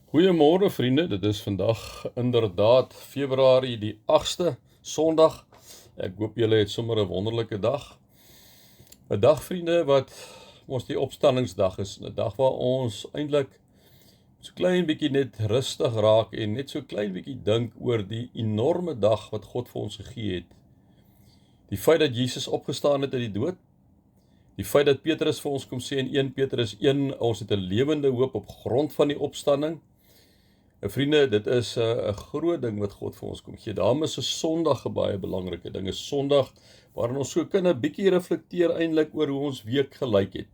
Goeiemôre vriende, dit is vandag inderdaad Februarie die 8ste Sondag. Ek hoop julle het sommer 'n wonderlike dag. 'n Dag vriende wat ons die opstandingsdag is, 'n dag waar ons eintlik so klein bietjie net rustig raak en net so klein bietjie dink oor die enorme dag wat God vir ons gegee het. Die feit dat Jesus opgestaan het uit die dood, die feit dat Petrus vir ons kom sê in 1 Petrus 1, ons het 'n lewende hoop op grond van die opstanding. Vriende, dit is 'n groot ding wat God vir ons kom gee. Daarom is 'n Sondag 'n baie belangrike ding. 'n Sondag waarin ons so kan 'n bietjie reflekteer eintlik oor hoe ons week gelyk het.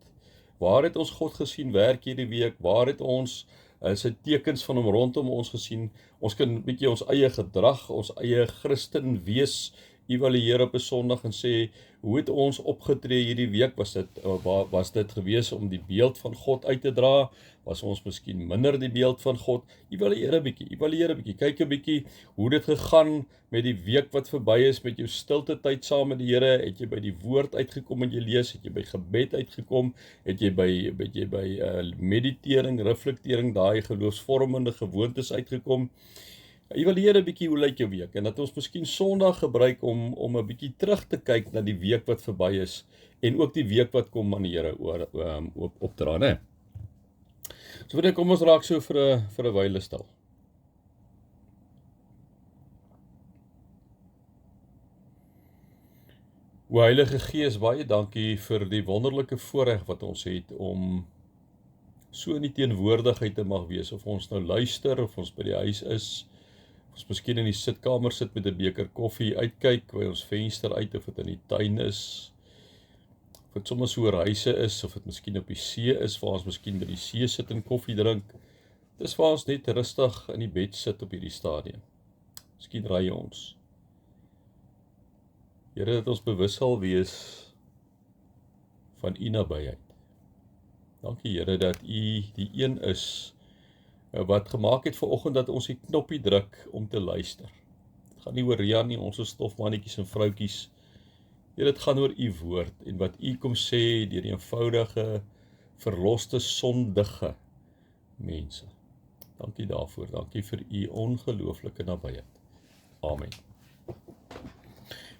Waar het ons God gesien werk hierdie week? Waar het ons sy tekens van hom rondom ons gesien? Ons kan 'n bietjie ons eie gedrag, ons eie Christen wees evalueer op 'n Sondag en sê, hoe het ons opgetree hierdie week? Was dit gewees om die beeld van God uit te dra? Was ons miskien minder die beeld van God? Evalueer 'n bietjie, kyk 'n bietjie hoe dit gegaan met die week wat verby is, met jou stilte tyd saam met die Here. Het jy by die woord uitgekom en jy lees? Het jy by gebed uitgekom? Het jy by meditering, reflektering, daai geloofsvormende gewoontes uitgekom? Evalueer 'n bietjie hoe lyk jou week en dat ons miskien Sondag gebruik om 'n bietjie terug te kyk na die week wat verby is en ook die week wat kom aan die Here opdra, né? So kom ons raak so vir 'n wyle stil. O Heilige Gees, baie dankie vir die wonderlike voorreg wat ons het om so in die teenwoordigheid te mag wees, of ons nou luister, of ons by die huis is, ons miskien in die sitkamer sit met 'n beker koffie, uitkyk by ons venster uit, of dit in die tuin is, of dit sommer so reise is, of dit miskien op die see is, waar ons miskien by die see sit en koffie drink. Dis waar ons net rustig in die bed sit op hierdie stadium. Miskien ry ons. Here, dat ons bewus sal wees van U nabyheid. Dankie Here dat U die een is wat gemaak het vanoggend dat ons die knoppie druk om te luister. Dit gaan nie oor Rian nie, ons is stofmannetjies en vroutjies. Dit gaan oor U woord en wat U kom sê deur die eenvoudige, verloste, sondige mense. Dankie daarvoor, dankie vir U ongelooflike nabyheid. Amen.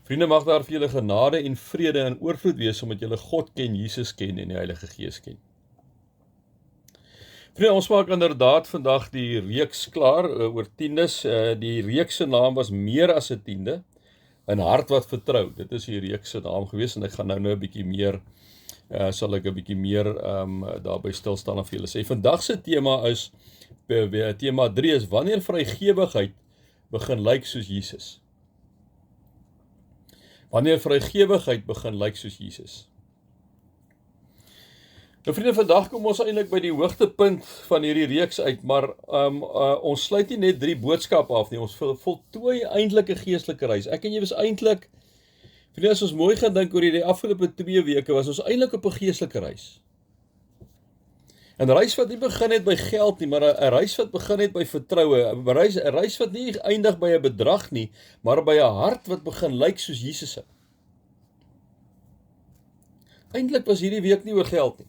Vriende, mag daar vir julle genade en vrede en oorvloed wees, omdat julle God ken, Jesus ken en die Heilige Gees ken. Vriende, ons maak inderdaad vandag die reeks klaar oor tiendes. Die reeks se naam was Meer as 'n tiende, 'n hart wat vertrou. Dit is die reeks se naam gewees en ek gaan nou 'n bietjie meer, sal ek 'n bietjie meer daarby stil staan en vir julle sê. Vandag se tema is, tema 3 is, wanneer vrygewigheid begin lyk soos Jesus. Wanneer vrygewigheid begin lyk soos Jesus. Nou vriende, vandag kom ons eintlik by die hoogtepunt van hierdie reeks uit, maar ons sluit nie net 3 boodskappe af nie, ons voltooi eintlik 'n geestelike reis. Ek en jy was eintlik, vriende, as ons mooi gaan dink oor hierdie afgelope 2 weke, was ons eintlik op 'n geestelike reis. 'n reis wat nie begin het by geld nie, maar 'n reis wat begin het by vertroue, 'n reis wat nie eindig by 'n bedrag nie, maar by 'n hart wat begin lyk soos Jesus se. Eintlik was hierdie week nie oor geld nie.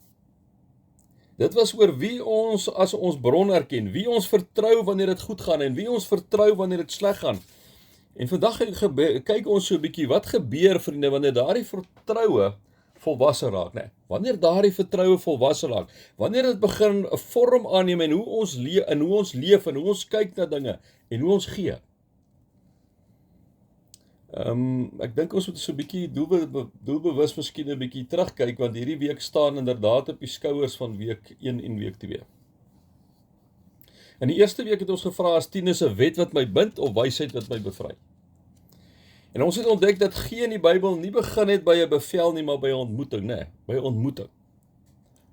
Dit was oor wie ons as ons bron erken, wie ons vertrou wanneer dit goed gaan en wie ons vertrou wanneer dit sleg gaan. En vandag kyk ons so 'n bietjie, wat gebeur vriende wanneer daardie vertroue volwasse raak, né? Wanneer daardie vertroue volwasse raak, wanneer dit begin 'n vorm aanneem in hoe ons leef en hoe ons kyk na dinge en hoe ons gee. Ek dink ons moet so 'n bietjie doelbewus miskien 'n bietjie terugkyk, want hierdie week staan inderdaad op die skouers van week 1 en week 2. In die eerste week het ons gevra, as 10 is 'n wet wat my bind of wysheid wat my bevry? En ons het ontdek dat gee in die Bybel nie begin het by 'n bevel nie, maar by 'n ontmoeting, né? By 'n ontmoeting.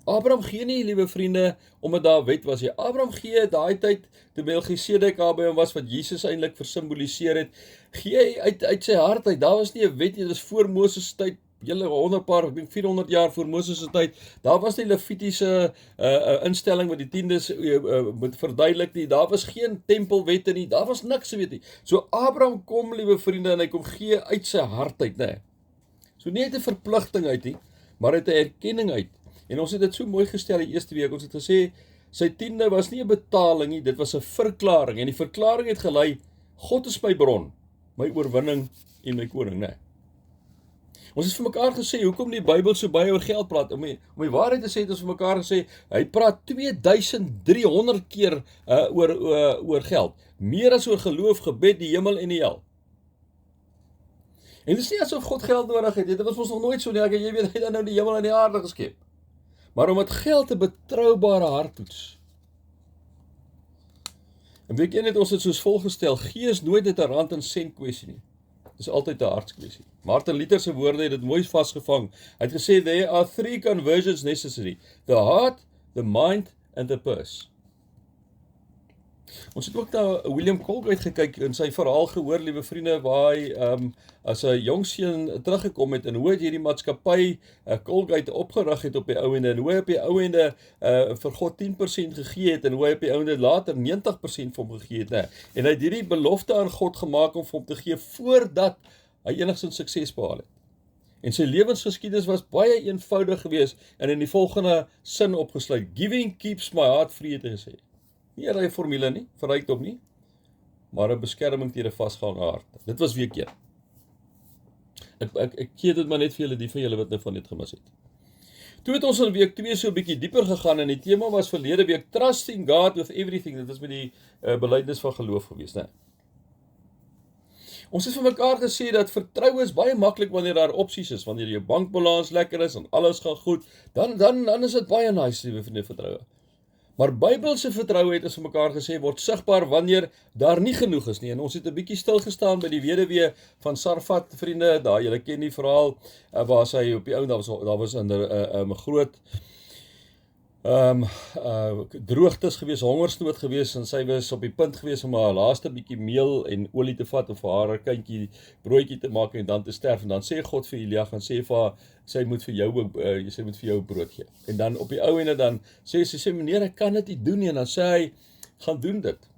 Abraham gee nie, liewe vriende, omdat daar 'n wet was nie. Abraham gee daai tyd, toe Melchisedek daar by hom was, wat Jesus eintlik versimboliseer het, gee uit sy hart uit. Daar was nie 'n wet nie, dit is voor Moses se tyd, julle 400 jaar voor Moses se tyd. Daar was nie Levitiese instelling wat die tiendes moet verduidelik nie. Daar was geen tempelwette nie. Daar was niks, weet nie. So Abraham kom, liewe vriende, en hy kom gee uit sy hart uit, né? So nie uit 'n verpligting uit nie, maar uit 'n erkenning uit. En ons het dit so mooi gestel die eerste week. Ons het gesê Sy 10de was nie 'n betaling nie, dit was 'n verklaring. En die verklaring het gelei, God is my bron, my oorwinning en my koning, né? Ons het vir mekaar gesê, hoekom die Bybel so baie oor geld praat. Om die waarheid te sê, het ons vir mekaar gesê, hy praat 2300 keer oor geld. Meer as oor geloof, gebed, die hemel en die hel. En dit is nie asof God geld nodig het, dit was ons nog nooit so nie, jy weet, hy het nou die hemel en die aarde geskep. Maar omdat geld 'n betroubare harttoets. En week 1 het ons dit soos volgestel, gee is nooit net 'n rand en sent kwessie nie. Dit is altyd 'n hartskwessie. Martin Luther se woorde het dit mooi vasgevang. Hy het gesê, there are 3 conversions necessary. The heart, the mind and the purse. Ons het ook na William Colgate gekyk en sy verhaal gehoor, liewe vriende, waar hy as 'n jong seun teruggekom het en hoe het hierdie maatskappy Colgate opgerig het op die ouende en hoe hy op die ouende vir God 10% gegee het en hoe hy op die ouende later 90% vir hom gegee het. En hy het hierdie belofte aan God gemaak om vir hom te gee voordat hy enigstens sukses behaal het. En sy lewensgeskiedenis was baie eenvoudig geweest en in die volgende sin opgesluit. Giving keeps my heart free, het hy gesê. Nie 'n formule nie, vir rykdom nie, maar 'n beskerming teen 'n vasgehang hart. Dit was week 1. Ek gee dit maar net vir julle, die van julle wat nou van dit gemis het. Toe het ons in week 2 so 'n bietjie dieper gegaan en die tema was verlede week Trusting God with everything. Dit is met die belydenis van geloof geweest, né? Ons het vir mekaar gesê dat vertroue is baie maklik wanneer daar opsies is, wanneer jou bankbalans lekker is en alles gaan goed, dan is dit baie nice, liewe vriende, vertroue. Maar Bybelse vertroue het ons vir mekaar gesê word sigbaar wanneer daar nie genoeg is nie. En ons het 'n bietjie stilgestaan by die weduwee van Sarfat, vriende. Daar, julle ken die verhaal waar sy op die ou, daar was 'n groot droogtes gewees, hongersnood gewees en sy was op die punt gewees om haar laaste bietjie meel en olie te vat of vir haar kindjie broodjie te maak en dan te sterf. En dan sê God vir Elia, gaan sê vir haar, sy moet vir jou brood gee. En dan op die ou ene dan sê meneer, ek kan dit nie doen nie. En dan sê hy, gaan doen dit.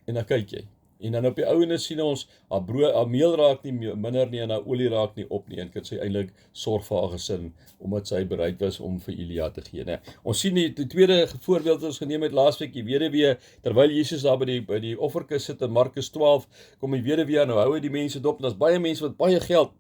En dan kyk jy. En dan op die ou ene sien ons, haar meel raak nie minder nie en haar olie raak nie op nie. En kan sy eintlik sorg vir haar gesin, omdat sy bereid was om vir Elia te gee. Nee. Ons sien die tweede voorbeeld wat ons geneem het laasweek, die weduwee, terwyl Jesus daar by die offerkis sit in Markus 12, kom die weduwee en nou hou hy die mense dop, en daar's baie mense wat baie geld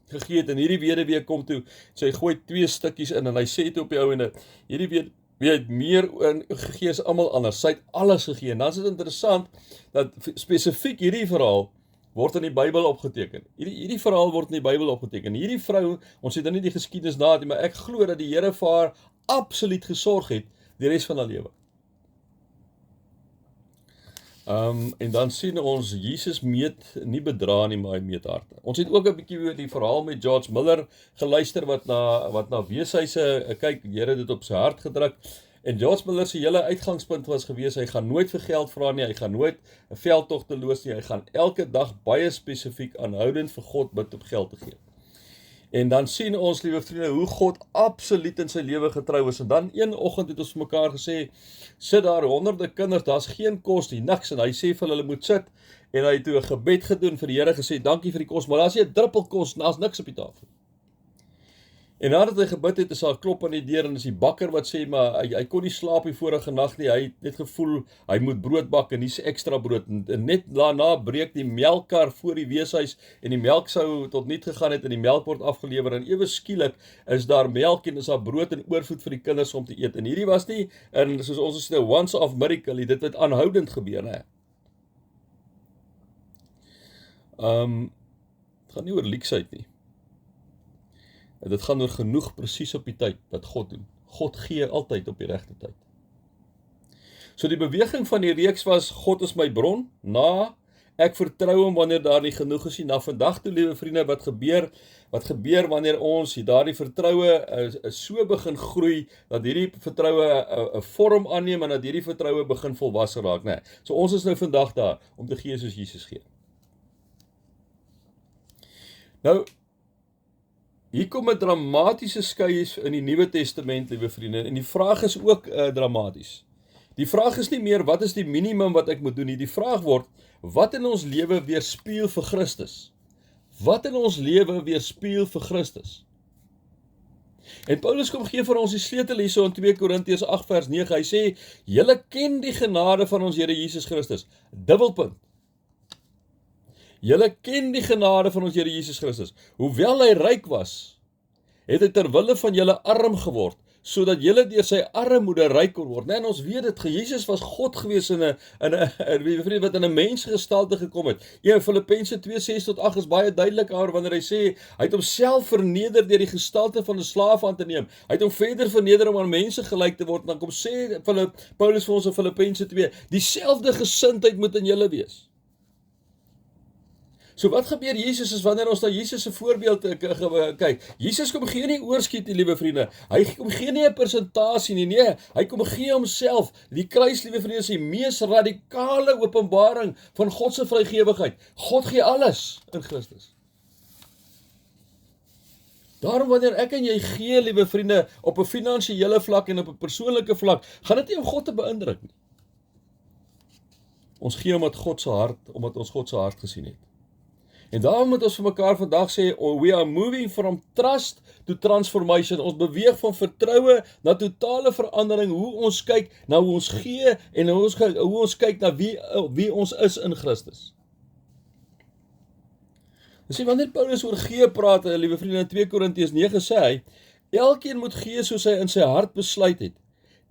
gegee het, en hierdie weduwee kom toe, sy gooi 2 stukkies in, en hy sê toe op die ou ene, hierdie weduwee het meer gegee as almal anders, sy het alles gegee, en dan is dit interessant, dat spesifiek hierdie verhaal, word in die Bybel opgeteken. Hierdie verhaal word in die Bybel opgeteken. Hierdie vrou, ons het dan nie die geskiedenis na het, maar ek glo dat die Here vir haar absoluut gesorg het, die res van haar lewe. En dan sien ons, Jesus meet nie bedra nie, maar hy meet harte. Ons het ook 'n bietjie oor die verhaal met George Miller geluister, wat na weeshuise kyk, die Here het dit op sy hart gedruk. En George Miller se hele uitgangspunt was gewees, hy gaan nooit vir geld vra nie, hy gaan nooit 'n veldtog te loos nie, hy gaan elke dag baie spesifiek aanhoudend vir God bid om geld te gee. En dan sien ons, liewe vriende, hoe God absoluut in sy lewe getrou is. En dan een oggend het ons vir mekaar gesê, sit daar honderde kinders, daar's geen kos nie, niks, en hy sê vir hulle moet sit, en hy het toe 'n gebed gedoen vir die Here, gesê, dankie vir die kos, maar daar's nie 'n druppel kos, daar's niks op die tafel. En nadat hy gebid het, is daar 'n klop aan die deur, en is die bakker wat sê, maar hy kon nie slaap die vorige nag nie, hy het net gevoel, hy moet brood bak, en dis ekstra brood, en net daarna breek die melkkar voor die weeshuis, en die melk sou tot niet gegaan het, en die melk word afgelewer, en ewe skielik is daar melk, en is daar brood en oorvloed vir die kinders om te eet, en hierdie was nie, en soos ons sê, once off miracle, dit het aanhoudend gebeur, hè. Het gaan nie oor leksheid nie. Dit gaan oor genoeg presies op die tyd wat God doen. God gee altyd op die regte tyd. So die beweging van die reeks was, God is my bron, na, ek vertrou hom wanneer daar nie genoeg is nie. Na vandag toe, liewe vriende, wat gebeur wanneer ons daardie vertroue so begin groei, dat hierdie vertroue 'n vorm aanneem, en dat hierdie vertroue begin volwasse raak, nee. So ons is nou vandag daar, om te gee soos Jesus gee. Nou, hier kom 'n dramatiese skei in die Nuwe Testament, liewe vriende, en die vraag is ook dramaties. Die vraag is nie meer, wat is die minimum wat ek moet doen nie, die vraag word, wat in ons lewe weerspieël vir Christus? Wat in ons lewe weerspieël vir Christus? En Paulus kom gee vir ons die sleutel hierso in 2 Korintiërs 8 vers 9. Hy sê, julle ken die genade van ons Here Jesus Christus. Dubbelpunt. Julle ken die genade van ons Here Jesus Christus. Hoewel hy ryk was, het hy terwille van julle arm geword, sodat julle deur sy armoede ryk kon word. En ons weet dit, Jesus was God gewees in 'n wat in 'n mensgestalte gekom het. Filippense 2:6-8 is baie duidelik oor wanneer hy sê, hy het homself verneder deur die gestalte van 'n slaaf aan te neem. Hy het hom verder verneder om aan mense gelyk te word. En dan kom sê Paulus vir ons in Filippense 2, dieselfde gesindheid moet in julle wees. So wat gebeur Jesus is wanneer ons na Jesus se voorbeeld kyk. Jesus kom gee nie oorskiet nie, liewe vriende. Hy kom gee nie 'n persentasie nie. Nee, hy kom gee homself. Die kruis, liewe vriende, is die mees radikale openbaring van God se vrygewigheid. God gee alles in Christus. Daarom wanneer ek en jy gee, liewe vriende, op 'n finansiële vlak en op 'n persoonlike vlak, gaan dit nie om God te beïndruk nie. Ons gee omdat ons God se hart gesien het. En daarom moet ons vir mekaar vandag sê, we are moving from trust to transformation. Ons beweeg van vertroue na totale verandering, hoe ons kyk na hoe ons gee en hoe ons kyk na wie ons is in Christus. Sien, wanneer Paulus oor gee praat, liewe vriende, in 2 Korintiërs 9 sê hy, elkeen moet gee soos hy in sy hart besluit het.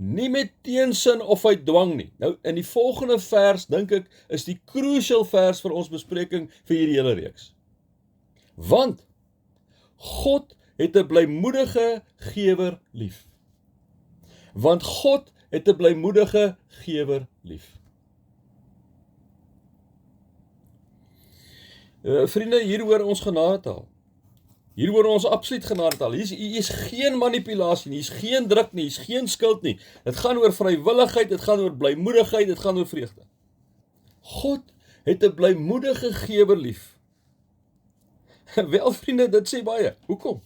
Nie met teensin of uit dwang nie. Nou, in die volgende vers, dink ek, is die crucial vers vir ons bespreking vir hierdie hele reeks. Want God het 'n blymoedige gewer lief. Want God het 'n blymoedige gewer lief. Vriende, hier hoor ons genadetaal. Hier hoor ons absoluut genadetaal. Hier is geen manipulasie nie, hier is geen druk nie, hier is geen skuld nie. Dit gaan oor vrywilligheid, dit gaan oor blymoedigheid, dit gaan oor vreugde. God het 'n blymoedige gewer lief. Wel vriende, dit sê baie. Hoekom?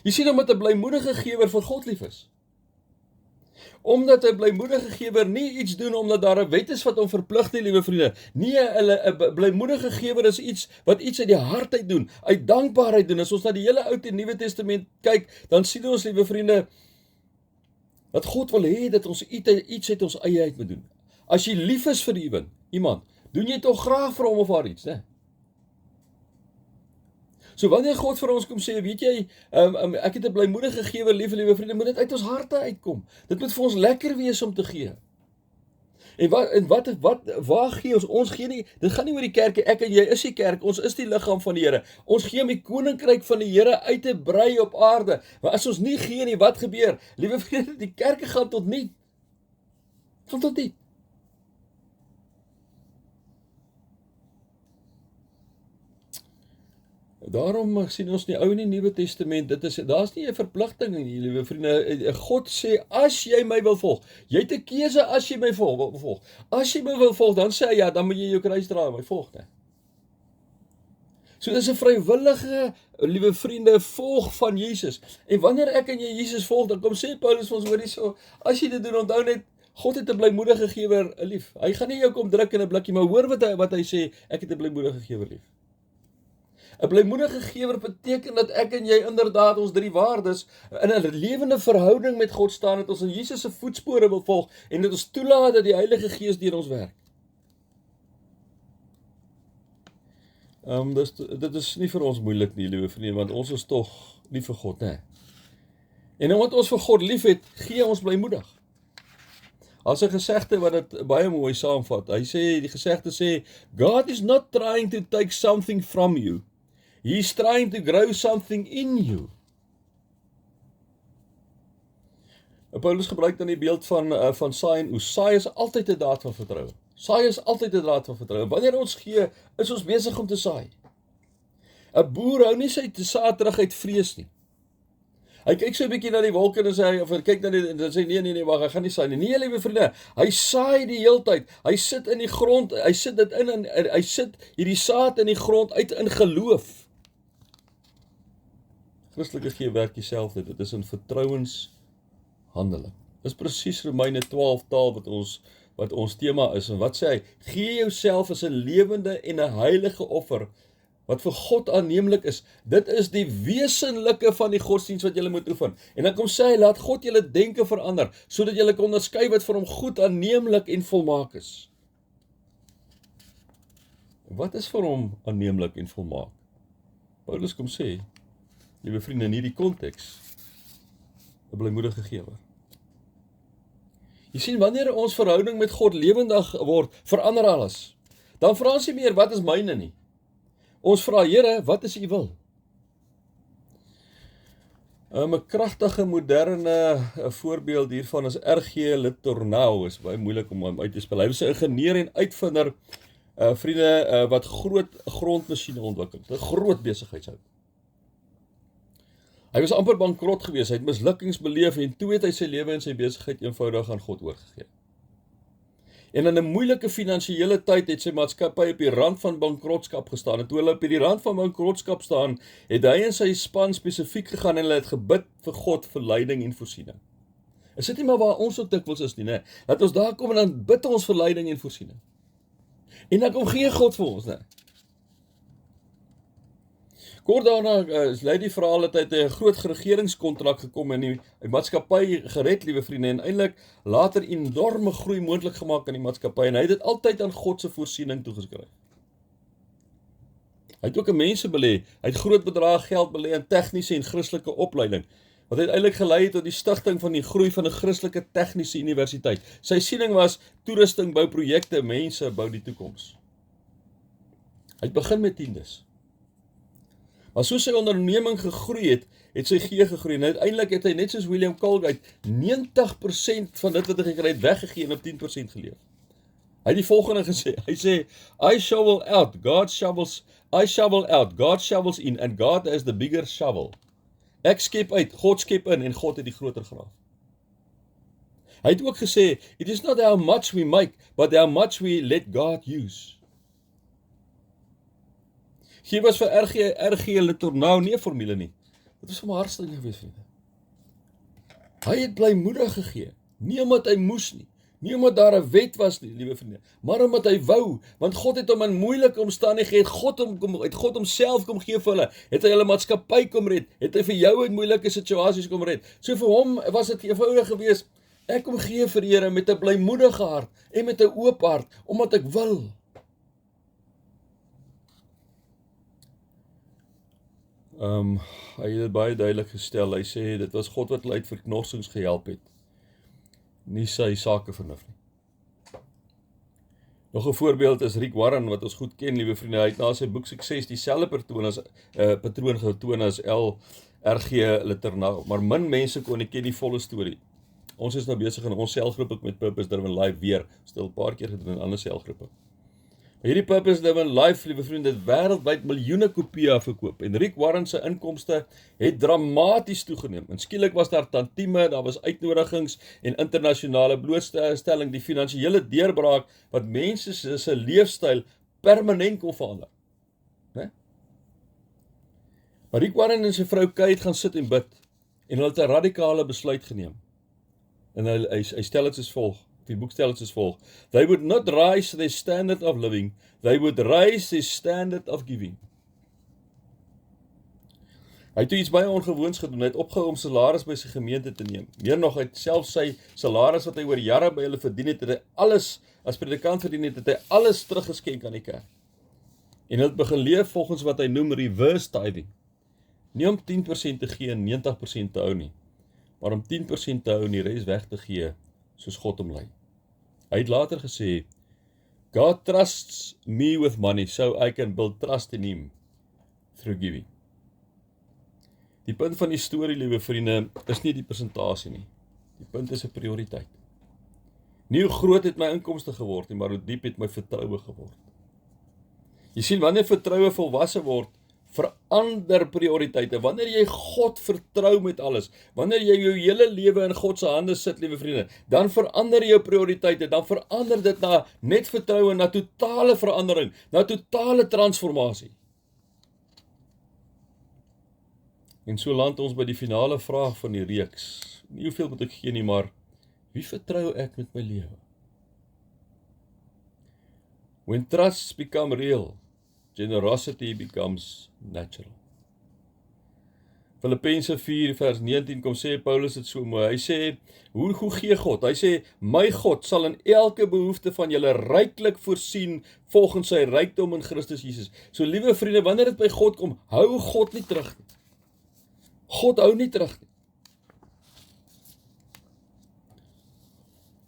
Jy sien omdat 'n blymoedige gewer vir God lief is. Omdat 'n blymoedige gewer nie iets doen omdat daar 'n wet is wat hom verplig nie, liewe vriende. Nee, 'n blymoedige gewer is iets wat iets uit die hart uit doen, uit dankbaarheid doen. As ons na die hele Ou en Nuwe Testament kyk, dan sien ons, liewe vriende, dat God wil hê dat ons iets uit ons eie uit moet doen. As jy lief is vir iemand, doen jy tog graag vir hom of haar iets, né? So wanneer God vir ons kom sê, weet jy, ek het 'n blymoedige gewer lief, liewe vriende, moet dit uit ons harte uitkom. Dit moet vir ons lekker wees om te gee. En waar gee ons? Ons gee nie, dit gaan nie oor die kerk, ek en jy is die kerk, ons is die liggaam van die Here. Ons gee om die koninkryk van die Here uit te brei op aarde. Maar as ons nie gee nie, wat gebeur? Liewe vriende, die kerke gaan tot niet. Gaan tot niet. Daarom sien ons die Ou en die Nuwe Testament, daar's nie 'n verpligting nie, liewe vriende. God sê, as jy my wil volg, jy het 'n keuse as jy my wil volg. As jy my wil volg, dan sê hy, ja, dan moet jy jou kruis dra en my volg, né? So dis 'n vrywillige, liewe vriende, volg van Jesus. En wanneer ek en jy Jesus volg, dan kom sê Paulus vir ons, hoor hierso, as jy dit doen, onthou net, God het 'n blymoedige gewer lief. Hy gaan nie jou kom druk in 'n blikkie, maar hoor wat hy sê, ek het 'n blymoedige gewer lief. 'n Blymoedige gewer beteken dat ek en jy inderdaad ons 3 waardes in 'n lewende verhouding met God staan, dat ons in Jesus se voetspore wil volg en dat ons toelaat dat die Heilige Gees deur ons werk. Dit is nie vir ons moeilik nie, liewe vriende, want ons is tog lief vir God, né? En omdat ons vir God lief het, gee ons blymoedig. As 'n gesegde wat dit baie mooi saamvat. Die gesegde sê, God is not trying to take something from you. He's trying to grow something in you. Paulus gebruik dan die beeld van saai en oes. Saai is altyd 'n daad van vertroue. Saai is altyd 'n daad van vertroue. Wanneer ons gee, is ons besig om te saai. 'n Boer hou nie sy saad terug uit vrees nie. Hy kyk so 'n bietjie na die wolke en hy kyk na die en dan sê nee, wag, hy gaan nie saai nie. Nee, liewe vriende, hy saai die heeltyd. Hy sit in die grond, hy sit dit in en hy sit hierdie saad in die grond uit in geloof. Christelike gee werk dieselfde, dit is 'n vertrouenshandeling. Dis presies Romeine 12 taal wat ons tema is. En wat sê hy? Gee jouself as 'n lewende en 'n heilige offer wat vir God aanneemlik is. Dit is die wesenlike van die godsdienst wat julle moet oefen. En dan kom sê hy, laat God julle denke verander, sodat julle kan onderskei wat vir hom goed, aanneemlik en volmaak is. Wat is vir hom aanneemlik en volmaak? Paulus kom sê, liewe vriende, in hierdie konteks, 'n blymoedige gewer. Jy sien, wanneer ons verhouding met God lewendig word, verander alles. Dan vra ons nie meer, wat is myne nie. Ons vra, Here, wat is u wil? 'n kragtige, moderne voorbeeld hiervan is R.G. Letourneau, is baie moeilik om hom uit te spel. Hy was 'n ingenieur en uitvinder, vriende, wat groot grondmasjiene ontwikkel, 'n groot besigheidshout. Hy was amper bankrot gewees, hy het mislukkings beleef en toe het hy sy lewe en sy besigheid eenvoudig aan God oorgegee. En in 'n moeilike finansiële tyd het sy maatskappy op die rand van bankrotskap gestaan. En toe hulle op die rand van bankrotskap staan, het hy en sy span spesifiek gegaan en hulle het gebid vir God vir leiding en voorsiening. Is dit nie maar waar ons ook dikwels is nie, né? Dat ons daar kom en dan bid ons vir leiding en voorsiening. En dan kom gee God vir ons, né? Kort daarna lei die verhaal dat hy 'n groot regeringskontrak gekom en die maatskappy gered, liewe vriende, en eintlik later enorme groei moontlik gemaak in die maatskappy, en hy het dit altyd aan God se voorsiening toegeskryf. Hy het ook in mense belê, hy het groot bedrae geld belê in tegniese en Christelike opleiding, wat uiteindelik gelei het tot die stigting van die groei van 'n Christelike tegniese universiteit. Sy siening was, toerusting bou projekte, mense bou die toekoms. Hy het begin met tiendes. Maar soos sy onderneming gegroei het, het sy gee gegroei. En uiteindelik het hy, net soos William Colgate, 90% van dit wat hy gekry het, weggegee en op 10% geleef. Hy het die volgende gesê, hy sê, I shovel out, God shovels in, and God has the bigger shovel. Ek skep uit, God skep in, en God het die groter graaf. Hy het ook gesê, it is not how much we make, but how much we let God use. Hier was vir R.G. Letourneau nie 'n formule nie. Dit was vir my hartstochtlik gewees, vriende. Hy het blymoedig gegee, nie omdat hy moes nie, nie omdat daar 'n wet was nie, liewe vriende, maar omdat hy wou, want God het hom in moeilike omstandighede, het God homself kom gee vir hulle, het hy hulle maatskappy kom red, het hy vir jou in moeilike situasies kom red. So vir hom was dit eenvoudig gewees, ek kom gee vir die Here met 'n blymoedige hart en met 'n oop hart, omdat ek wil. Hy het dit baie duidelik gestel, hy sê, dit was God wat hulle uit verknorsings gehelp het, nie sy sakevernuf nie. Nog 'n voorbeeld is Rick Warren, wat ons goed ken, liewe vriende, hy het na sy boek Sukses dieselfde patroon getoon as R.G. Letourneau, maar min mense kon ken die volle storie. Ons is nou besig in ons selgroep ook met Purpose Driven Life weer, stil 'n paar keer gedoen in ander selgroepe. Hierdie Purpose Driven Life, liewe vriende, het wêreldwyd miljoene kopieë verkoop en Rick Warren se inkomste het dramaties toegeneem. En skielik was daar tantieme, daar was uitnodigings en internasionale blootstelling, die finansiële deurbraak wat mense se leefstyl permanent kon verander. Né? Maar Rick Warren en sy vrou Kate gaan sit en bid en hulle het 'n radikale besluit geneem. En hy stel dit soos volg. Die boek stel dit soos volg. They would not rise their standard of living, they would raise their standard of giving. Hy het toe iets baie ongewoons gedoen, hy het opgehou om salaris by sy gemeente te neem. Meer nog, hy het self sy salaris wat hy oor jare by hulle verdien het hy alles, as predikant verdien het hy alles teruggeskenk aan die kerk. En hy het begin leef volgens wat hy noem reverse tithing. Nie om 10% te gee en 90% te hou nie, maar om 10% te hou en die res weg te gee, soos God hom lei. Hy het later gesê, God trusts me with money, so I can build trust in him through giving. Die punt van die storie, liewe vriende, is nie die persentasie nie. Die punt is 'n prioriteit. Nie hoe groot het my inkomste geword nie, maar hoe diep het my vertroue geword. Jy sien, wanneer vertroue volwasse word, verander prioriteite. Wanneer jy God vertrou met alles, wanneer jy jou hele lewe in God se hande sit, liewe vriende, dan verander jou prioriteite, dan verander dit na net vertroue, na totale verandering, na totale transformasie. En so land ons by die finale vraag van die reeks. Nie hoeveel moet ek gee nie, maar wie vertrou ek met my lewe? When trusts become real, generosity becomes natural. Filippense 4 vers 19 kom sê Paulus dit so mooi. Hy sê, hoe gee God? Hy sê, my God sal in elke behoefte van julle ryklik voorsien volgens sy rykdom in Christus Jesus. So liewe vriende, wanneer dit by God kom, hou God nie terug nie. God hou nie terug nie.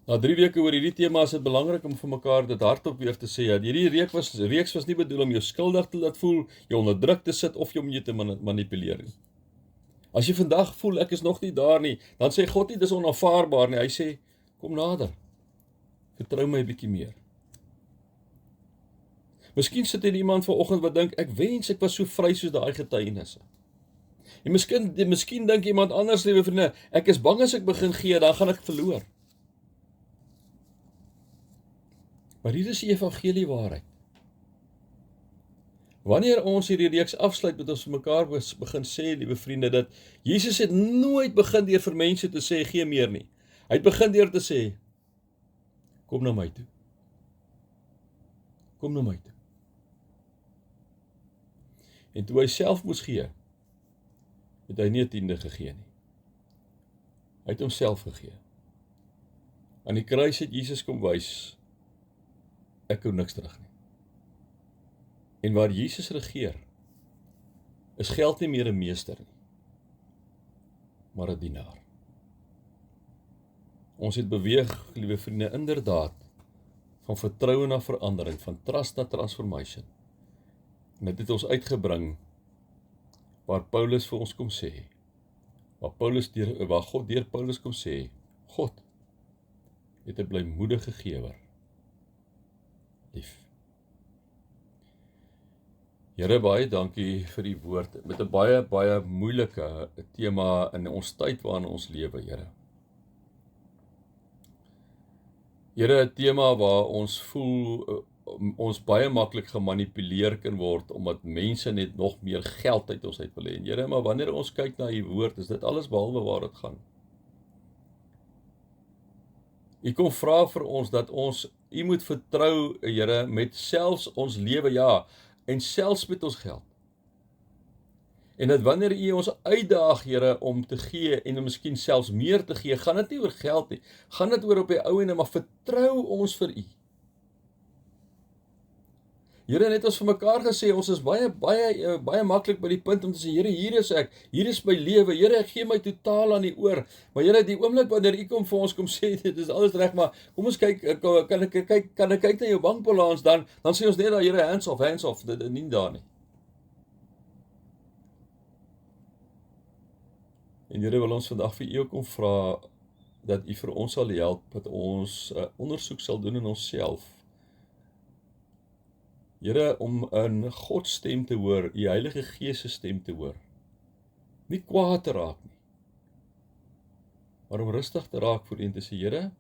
Na 3 weke oor hierdie tema is dit belangrik om vir mekaar dit hardop weer te sê. Hierdie reeks was nie bedoel om jou skuldig te laat voel, jou onder druk te sit of om jou te manipuleer nie. As jy vandag voel, ek is nog nie daar nie, dan sê God nie, dis onaanvaarbaar nie. Hy sê, kom nader, vertrou my 'n bietjie meer. Miskien sit hier iemand vanoggend wat dink, ek wens ek was so vry soos daai getuienisse. En miskien dink iemand anders, liewe vriende, ek is bang as ek begin gee, dan gaan ek verloor. Maar hier is die evangelie waarheid. Wanneer ons hierdie reeks afsluit, met ons vir mekaar begin sê, liewe vriende, dat Jesus het nooit begin deur vir mense te sê, gee meer nie. Hy het begin deur te sê, kom na my toe. Kom na my toe. En toe hy self moes gee, het hy nie 'n tiende gegee nie. Hy het homself gegee. Aan die kruis het Jesus kom wys, ek hou niks terug nie. En waar Jesus regeer, is geld nie meer 'n meester nie, maar 'n dienaar. Ons het beweeg, liewe vriende, inderdaad, van vertroue na verandering, van trust na transformation. En dit het ons uitgebring, waar Paulus vir ons kom sê, waar God deur Paulus kom sê, God het 'n blymoedige gewer lief. Here, baie dankie vir die woord, met 'n baie moeilike tema in ons tyd waarin ons lewe, Here. Here, 'n tema waar ons voel, ons baie maklik gemanipuleer kan word, omdat mense net nog meer geld uit ons uit wil hê. Here, maar wanneer ons kyk na u woord, is dit alles behalwe waar dit gaan. U kom vra vir ons dat ons u moet vertrou, Here, met selfs ons lewe, ja, en selfs met ons geld. En dat wanneer u ons uitdaag, Here, om te gee en om miskien selfs meer te gee, gaan dit nie oor geld nie, gaan dit oor op die ou ende, maar vertrou ons vir u. Here, net ons vir mekaar gesê, ons is baie maklik by die punt om te sê, Here, hier is ek, hier is my lewe, Here, ek gee my totaal aan u oor. Maar Here, die oomblik wanneer u kom vir ons kom sê, dit is alles reg, maar kom ons kyk, kan ek kyk na jou bankbalans, dan sê ons net daar, Here, hands off, dit is nie daar nie. En Here, wil ons vandag vir u kom vra, dat u vir ons sal help, dat ons ondersoek sal doen in onsself. Here, om in God stem te hoor, die Heilige Gees se stem te hoor. Nie kwaad te raak nie, maar om rustig te raak voor u en te sê, Here,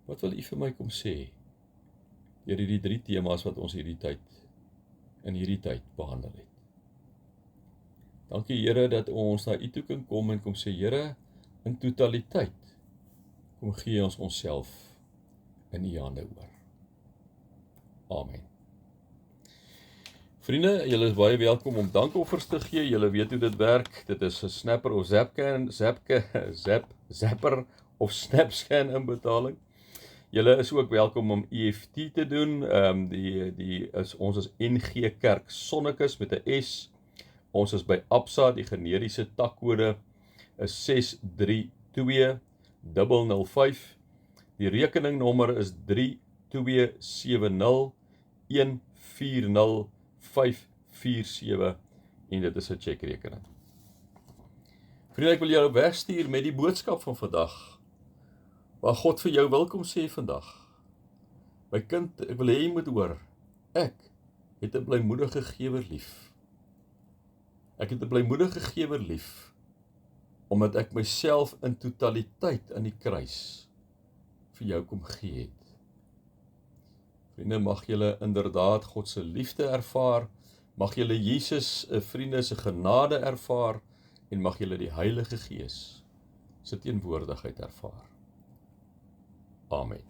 wat wil u vir my kom sê? Deur hierdie 3 temas wat ons in hierdie tyd behandel het. Dankie, Here, dat ons na u toe kan kom en kom sê, Here, in totaliteit, kom gee ons onsself in u hande oor. Amen. Vriende, julle is baie welkom om dankoffers te gee. Julle weet hoe dit werk. Dit is 'n Snapper of Zapper of SnapScan inbetaling. Julle is ook welkom om EFT te doen. Ons is NG Kerk Sonnekus met 'n S. Ons is by Absa, die generiese takkode is 632005. Die rekeningnommer is 3270140 en dit is 'n chequerekening. Vriende, ek wil jou wegstuur met die boodskap van vandag, waar God vir jou welkom sê vandag. My kind, ek wil hê jy moet hoor, ek het 'n blymoedige gewer lief. Ek het 'n blymoedige gewer lief, omdat ek myself in totaliteit aan die kruis vir jou kom gee het. Vriende, mag julle inderdaad God se liefde ervaar, mag julle Jesus, vriende, se genade ervaar, en mag julle die Heilige Gees se teenwoordigheid ervaar. Amen.